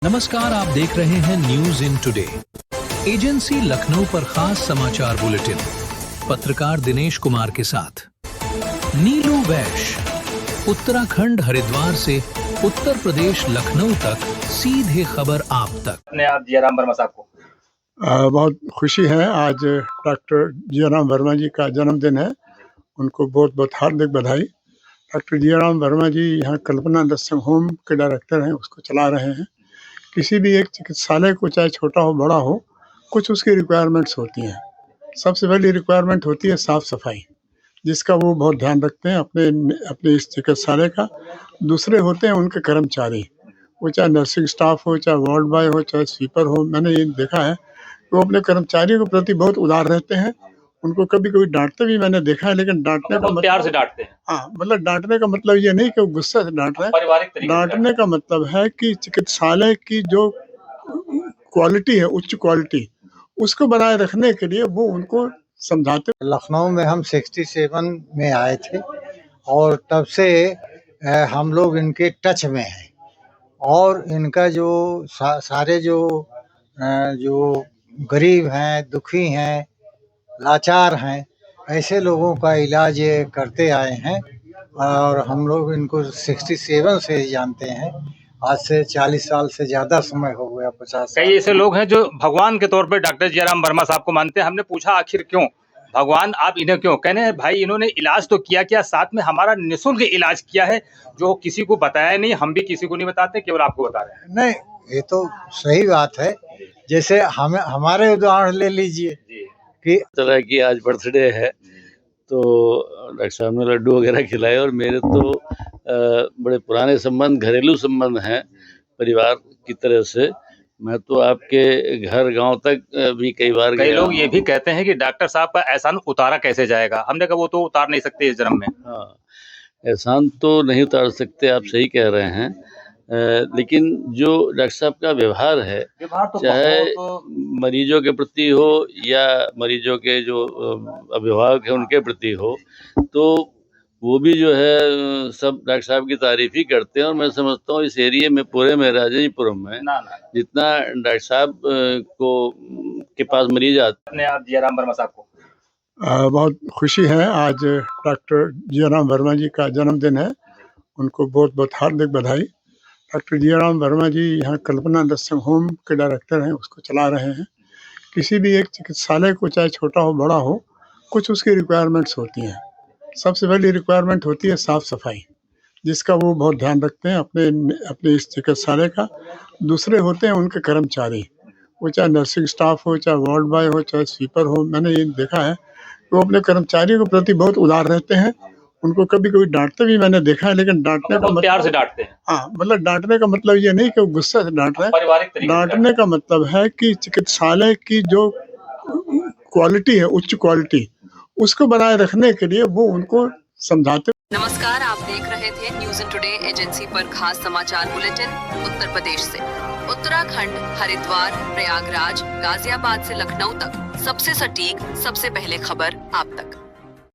नमस्कार, आप देख रहे हैं news in today. Agency Lucknow पर खास समाचार बुलेटिन। पत्रकार दिनेश कुमार के साथ नीलू वैश्य। उत्तराखंड हरिद्वार से उत्तर प्रदेश लखनऊ तक सीधे खबर आप तक। आप जियाराम वर्मा साहब को बहुत खुशी है। आज डॉक्टर जियाराम वर्मा जी का जन्मदिन है। उनको बहुत बहुत हार्दिक बधाई। डॉक्टर जियाराम वर्मा जी यहाँ कल्पना नर्सिंग होम के डायरेक्टर हैं, उसको चला रहे हैं। किसी भी एक चिकित्सालय को, चाहे छोटा हो बड़ा हो, कुछ उसकी रिक्वायरमेंट्स होती हैं। सबसे पहली रिक्वायरमेंट होती है साफ़ सफाई, जिसका वो बहुत ध्यान रखते हैं अपने इस चिकित्सालय का। दूसरे होते हैं उनके कर्मचारी, वो चाहे नर्सिंग स्टाफ हो, चाहे वार्ड बॉय हो, चाहे स्वीपर हो। मैंने ये देखा है कि वो अपने कर्मचारियों के प्रति बहुत उदार रहते हैं। उनको कभी कभी डांटते भी मैंने देखा है, लेकिन डांटने का मतलब प्यार से डांटते हैं। हाँ, मतलब डांटने का मतलब ये नहीं कि वो गुस्से से डांट रहे हैं। पारिवारिक तरीके से डांटने का मतलब है कि चिकित्सालय की जो क्वालिटी है, उच्च क्वालिटी, उसको बनाए रखने के लिए वो उनको समझाते। लखनऊ में हम 67 में आए थे और तब से हम लोग इनके टच में हैं। और इनका जो सारे जो गरीब हैं, दुखी हैं, लाचार हैं, ऐसे लोगों का इलाज ये करते आए हैं। और हम लोग इनको 67 से जानते हैं। आज से 40 साल से ज़्यादा समय हो गया, 50 साल। कई ऐसे लोग हैं जो भगवान के तौर पे डॉक्टर जियाराम वर्मा साहब को मानते हैं। हमने पूछा आखिर क्यों भगवान, आप इन्हें क्यों? कहने हैं भाई इन्होंने इलाज तो किया, साथ में हमारा निःशुल्क इलाज किया है, जो किसी को बताया नहीं। हम भी किसी को नहीं बताते, केवल आपको बता रहे हैं। नहीं, ये तो सही बात है। जैसे हमारे उदाहरण ले लीजिए कि तरह की आज बर्थडे है, तो डॉक्टर साहब ने लड्डू वगैरह खिलाए। और मेरे तो बड़े पुराने संबंध, घरेलू संबंध हैं परिवार की तरह से। मैं तो आपके घर गांव तक भी कई बार गया। कई लोग ये भी कहते हैं कि डॉक्टर साहब का एहसान उतारा कैसे जाएगा। हमने कहा वो तो उतार नहीं सकते इस जन्म में। हाँ, एहसान तो नहीं उतार सकते, आप सही कह रहे हैं। लेकिन जो डॉक्टर साहब का व्यवहार है, चाहे मरीजों के प्रति हो या मरीजों के जो अभिभावक हैं उनके प्रति हो, तो वो भी जो है सब डॉक्टर साहब की तारीफ ही करते हैं। और मैं समझता हूँ इस एरिया में, पूरे में, राजाजीपुरम में जितना डॉक्टर साहब के पास मरीज आते। आप जियाराम वर्मा साहब को बहुत खुशी है। आज डॉक्टर जियाराम वर्मा जी का जन्मदिन है। उनको बहुत बहुत हार्दिक बधाई। डॉक्टर जियाराम वर्मा जी यहाँ कल्पना नर्सिंग होम के डायरेक्टर हैं, उसको चला रहे हैं। किसी भी एक चिकित्सालय को, चाहे छोटा हो बड़ा हो, कुछ उसकी रिक्वायरमेंट्स होती हैं। सबसे पहली रिक्वायरमेंट होती है साफ़ सफाई, जिसका वो बहुत ध्यान रखते हैं अपने इस चिकित्सालय का। दूसरे होते हैं उनके कर्मचारी, वो चाहे नर्सिंग स्टाफ हो, चाहे वार्ड बॉय हो, चाहे स्वीपर हो। मैंने ये देखा है कि वो अपने कर्मचारियों के प्रति बहुत उदार रहते हैं। उनको कभी कभी डांटते भी मैंने देखा है, लेकिन डांटने का मतलब प्यार से डांटते हैं। हाँ, मतलब डांटने का मतलब ये नहीं कि वो गुस्से से डांट रहे हैं। पारिवारिक तरीके से डांटने का मतलब है कि चिकित्सालय की जो क्वालिटी है, उच्च क्वालिटी, उसको बनाए रखने के लिए वो उनको समझाते। नमस्कार, आप देख रहे थे न्यूज इन टुडे एजेंसी पर खास समाचार बुलेटिन उत्तर प्रदेश से। उत्तराखंड, हरिद्वार, प्रयागराज, गाजियाबाद से लखनऊ तक सबसे सटीक, सबसे पहले खबर आप तक।